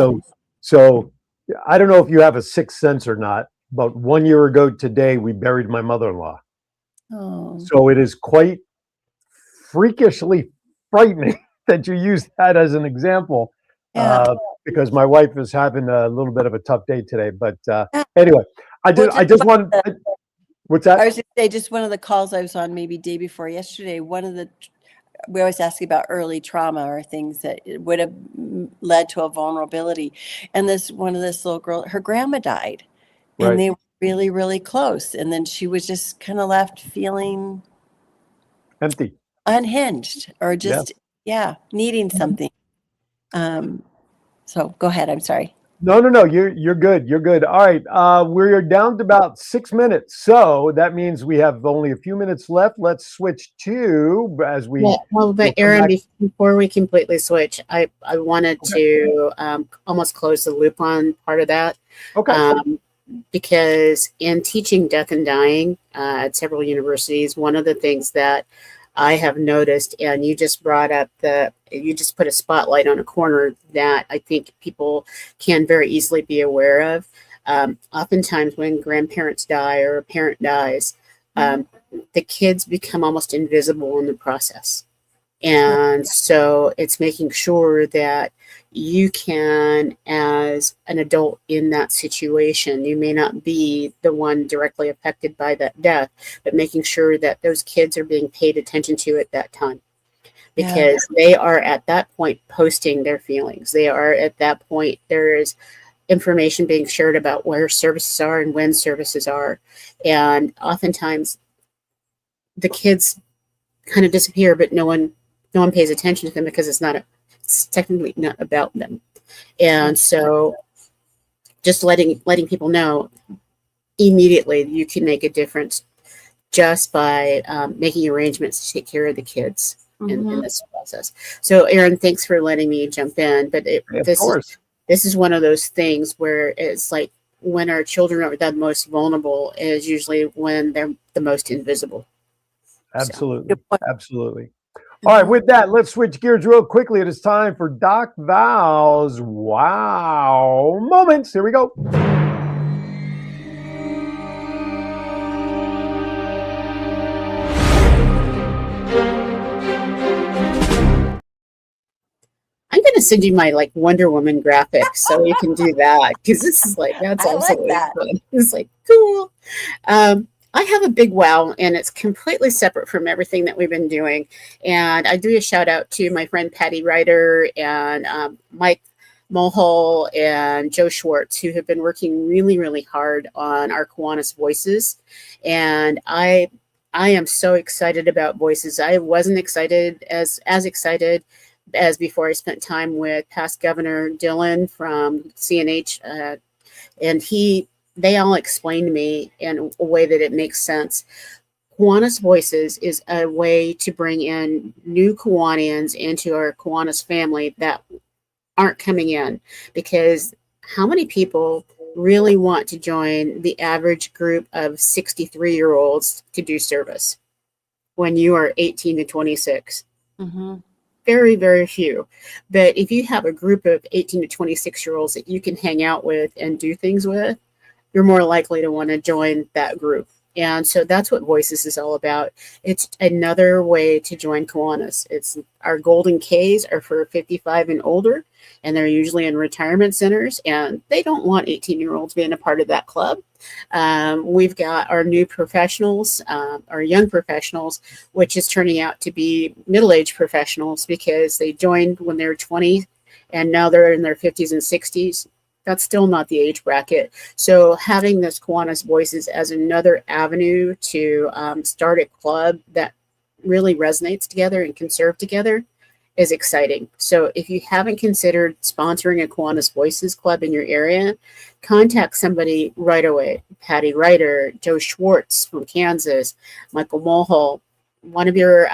So I don't know if you have a sixth sense or not, but 1 year ago today we buried my mother-in-law. Oh. So it is quite freakishly frightening that you use that as an example. Yeah. Because my wife is having a little bit of a tough day today. But Yeah. anyway, I Well, just want. What's that? I was going to say, just one of the calls I was on, maybe day before yesterday, we always ask about early trauma or things that would have led to a vulnerability. And one of this little girl, her grandma died, and Right. they were really, really close. And then she was just kind of left feeling Empty. unhinged or just, needing something. So go ahead. I'm sorry. No. You're good. You're good. All right. We're down to about 6 minutes, so that means we have only a few minutes left. Let's switch to but Aaron, before we completely switch, I wanted to almost close the loop on part of that. Okay. Because in teaching death and dying at several universities, one of the things that I have noticed, and you just brought up you just put a spotlight on a corner that I think people can very easily be aware of. Oftentimes when grandparents die or a parent dies, the kids become almost invisible in the process. And so it's making sure that you can, as an adult in that situation, you may not be the one directly affected by that death, but making sure that those kids are being paid attention to at that time. Because they are at that point posting their feelings. They are at that point, there is information being shared about where services are and when services are. And oftentimes the kids kind of disappear, but no one pays attention to them because it's technically not about them. And so just letting people know immediately, you can make a difference just by making arrangements to take care of the kids in this process. So Aaron, thanks for letting me jump in, but this is one of those things where it's like when our children are the most vulnerable is usually when they're the most invisible. Absolutely. Absolutely. All right, with that, let's switch gears real quickly. It is time for Doc Val's Wow Moments. Here we go. I'm going to send you my like Wonder Woman graphic so you can do that, because this is like, that's I like absolutely that. fun. It's like cool. I have a big wow, and it's completely separate from everything that we've been doing. And I do a shout out to my friend Patty Ryder and Mike Mulhall and Joe Schwartz, who have been working really, really hard on our Kiwanis Voices. And I am so excited about Voices. I wasn't excited as excited as before I spent time with past Governor Dillon from CNH, and they all explained to me in a way that it makes sense. Kiwanis Voices is a way to bring in new Kiwanians into our Kiwanis family that aren't coming in, because how many people really want to join the average group of 63-year-olds to do service when you are 18 to 26? Mm-hmm. Very, very few. But if you have a group of 18 to 26-year-olds that you can hang out with and do things with, you're more likely to want to join that group. And so that's what Voices is all about. It's another way to join Kiwanis. It's our Golden Ks are for 55 and older, and they're usually in retirement centers, and they don't want 18-year-olds being a part of that club. We've got our new professionals, our young professionals, which is turning out to be middle-aged professionals because they joined when they were 20, and now they're in their 50s and 60s. That's still not the age bracket. So having this Kiwanis Voices as another avenue to start a club that really resonates together and can serve together is exciting. So if you haven't considered sponsoring a Kiwanis Voices club in your area, contact somebody right away. Patty Ryder, Joe Schwartz from Kansas, Michael Mulhall, one of your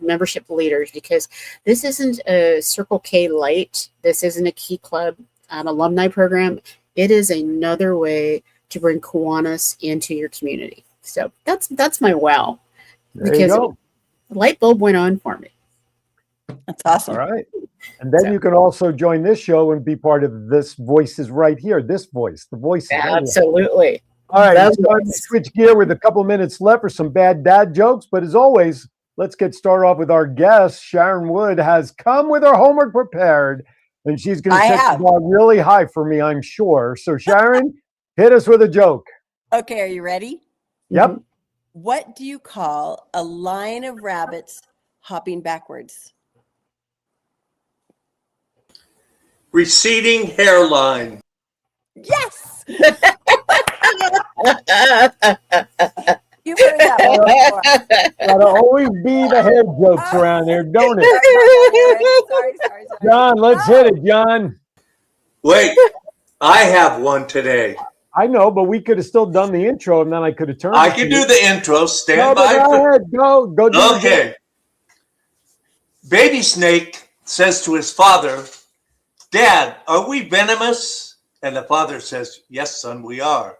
membership leaders, because this isn't a Circle K light. This isn't a Key Club alumni program. It is another way to bring Kiwanis into your community. So that's my wow, There because you go. the light bulb went on for me. That's awesome. All right. And then you can also join this show and be part of this Voices right here. This voice, the Voices. Absolutely. All right. Love It's time to this. switch gear with a couple of minutes left for some bad dad jokes. But as always, let's get started off with our guest. Sharon Wood has come with her homework prepared, and she's going to set the bar really high for me, I'm sure. So Sharon, hit us with a joke. Okay, are you ready? Yep. What do you call a line of rabbits hopping backwards? Receding hairline. Yes! You've heard that one before. Gotta always be the head jokes around there, don't it? Sorry. John, let's hit it, John. Wait, I have one today. I know, but we could have still done the intro, and then I could have turned. I can do the intro. Stand No, by. go ahead. Go do the Okay. Baby snake says to his father, "Dad, are we venomous?" And the father says, "Yes, son, we are."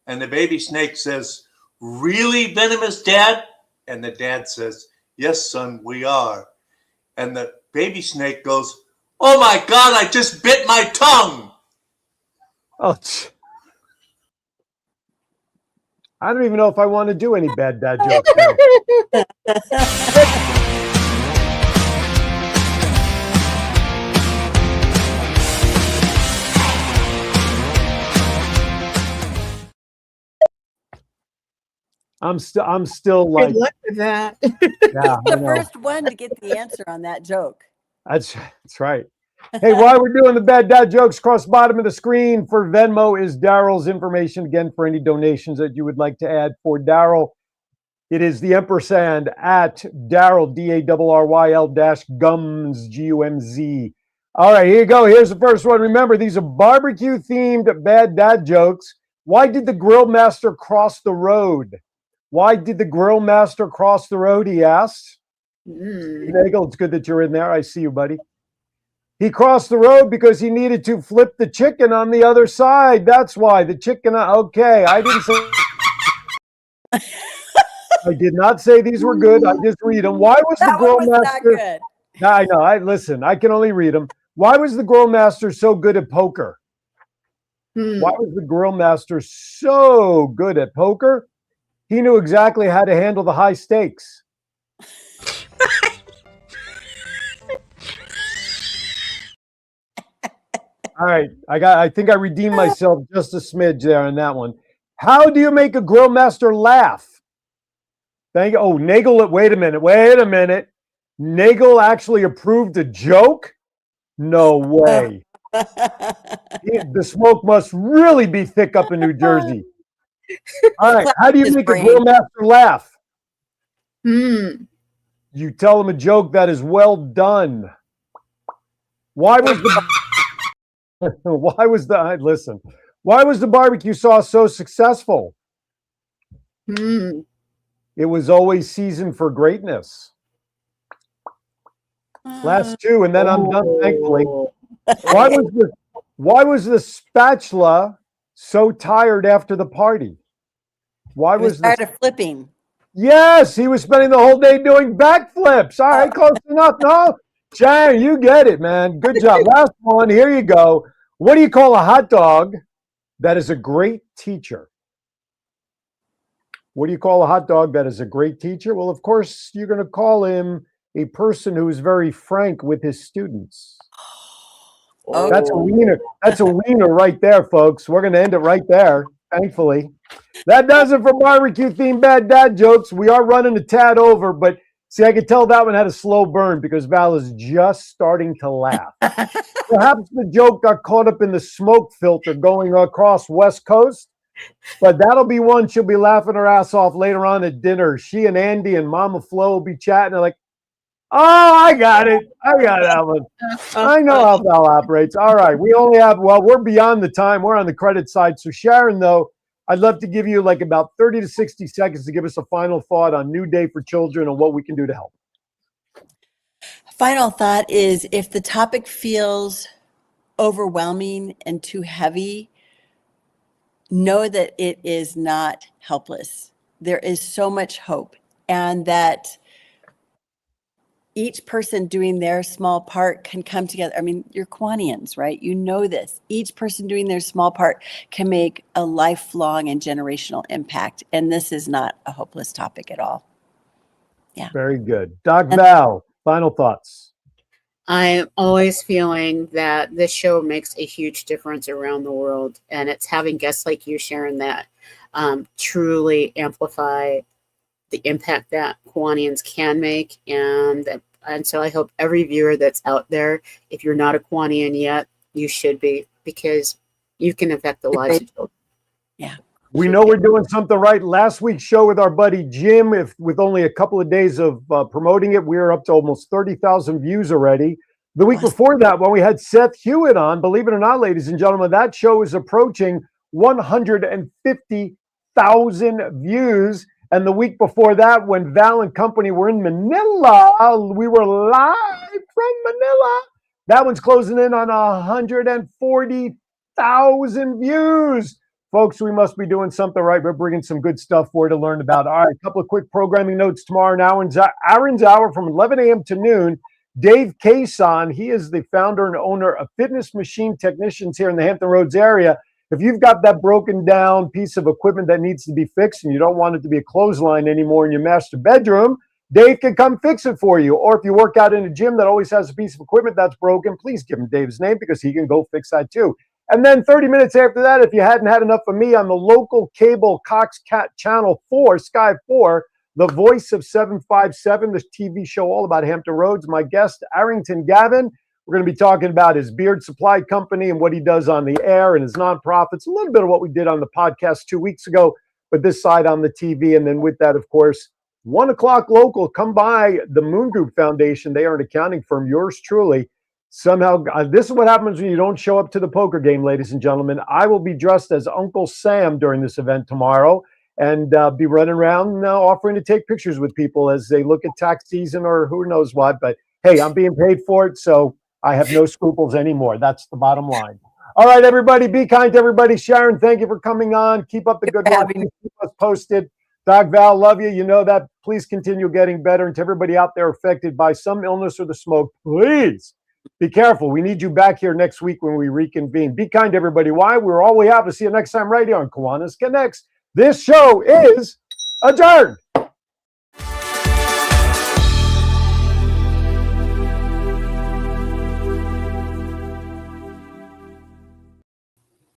And the baby snake says, "Really venomous, Dad?" And the dad says, "Yes, son, we are." And the baby snake goes, "Oh my God, I just bit my tongue." Oh, I don't even know if I want to do any bad dad jokes now. I'm still like, Good luck with that. yeah, I The know. first one to get the answer on that joke. That's right. Hey, while we're doing the bad dad jokes, across the bottom of the screen for Venmo is Daryl's information. Again, for any donations that you would like to add for Daryl, it is the ampersand at Daryl, DARRYL -Gums, GUMZ. All right, here you go. Here's the first one. Remember, these are barbecue themed bad dad jokes. Why did the grill master cross the road? Why did the grill master cross the road? He asked. Nagel, it's good that you're in there. I see you, buddy. He crossed the road because he needed to flip the chicken on the other side. That's why the chicken. Okay, I didn't say. I did not say these were good. I just read them. Why was the That grill one was not master? good. I know. Listen. I can only read them. Why was the grill master so good at poker? Why was the grill master so good at poker? He knew exactly how to handle the high stakes. All right. I think I redeemed myself just a smidge there on that one. How do you make a grill master laugh? Thank you. Oh, Nagel, wait a minute. Nagel actually approved a joke? No way. The smoke must really be thick up in New Jersey. All right. How do you make a grill master laugh? You tell him a joke that is well done. Why was the barbecue sauce so successful? It was always seasoned for greatness. Last two, and then I'm done, thankfully. Why was the spatula so tired after the party? Why was tired of flipping? Yes, he was spending the whole day doing backflips. All right, close enough. No, Sharon, you get it, man. Good job. Last one. Here you go. What do you call a hot dog that is a great teacher? What do you call a hot dog that is a great teacher? Well, of course, you're going to call him a person who is very frank with his students. Oh. That's a wiener. That's a wiener right there, folks. We're going to end it right there, thankfully. That does it for barbecue-themed bad dad jokes. We are running a tad over, but see, I could tell that one had a slow burn because Val is just starting to laugh. Perhaps the joke got caught up in the smoke filter going across West Coast, but that'll be one she'll be laughing her ass off later on at dinner. She and Andy and Mama Flo will be chatting. They're like, oh, I got it, Alan. I know how Val operates. All right, we're beyond the time. We're on the credit side. So Sharon, though, I'd love to give you like about 30 to 60 seconds to give us a final thought on New Day for Children and what we can do to help. Final thought is, if the topic feels overwhelming and too heavy, know that it is not helpless. There is so much hope, and that each person doing their small part can come together. I mean, you're Kiwanians, right? You know this. Each person doing their small part can make a lifelong and generational impact. And this is not a hopeless topic at all. Yeah. Very good. Doc Val, final thoughts. I'm always feeling that this show makes a huge difference around the world. And it's having guests like you, Sharon, that truly amplify the impact that Kiwanians can make. And so I hope every viewer that's out there, if you're not a Kiwanian yet, you should be, because you can affect the lives of children. Yeah. We know we're doing something right. Last week's show with our buddy Jim, with only a couple of days of promoting it, we were up to almost 30,000 views already. The week before that, when we had Seth Hewitt on, believe it or not, ladies and gentlemen, that show is approaching 150,000 views. And the week before that, when Val and company were in Manila, we were live from Manila. That one's closing in on 140,000 views. Folks, we must be doing something right. We're bringing some good stuff for you to learn about. All right, a couple of quick programming notes tomorrow. Now, Aaron's Hour from 11 a.m. to noon. Dave Cason, he is the founder and owner of Fitness Machine Technicians here in the Hampton Roads area. If you've got that broken down piece of equipment that needs to be fixed and you don't want it to be a clothesline anymore in your master bedroom, Dave can come fix it for you. Or if you work out in a gym that always has a piece of equipment that's broken, please give him Dave's name because he can go fix that too. And then 30 minutes after that, if you hadn't had enough of me on the local cable Cox Cat Channel 4, Sky 4, the voice of 757, the TV show all about Hampton Roads, my guest, Arrington Gavin. We're going to be talking about his beard supply company and what he does on the air and his nonprofits, a little bit of what we did on the podcast 2 weeks ago, but this side on the TV. And then with that, of course, 1 o'clock local, come by the Moon Group Foundation. They are an accounting firm, yours truly. Somehow, this is what happens when you don't show up to the poker game, ladies and gentlemen. I will be dressed as Uncle Sam during this event tomorrow and be running around offering to take pictures with people as they look at tax season or who knows what. But hey, I'm being paid for it, so I have no scruples anymore. That's the bottom line. All right, everybody, be kind to everybody. Sharon, thank you for coming on. Keep up the good work. Keep us posted. Doc Val, love you. You know that. Please continue getting better. And to everybody out there affected by some illness or the smoke, please be careful. We need you back here next week when we reconvene. Be kind to everybody. Why? We're all we have. We'll see you next time right here on Kiwanis Connects. This show is adjourned.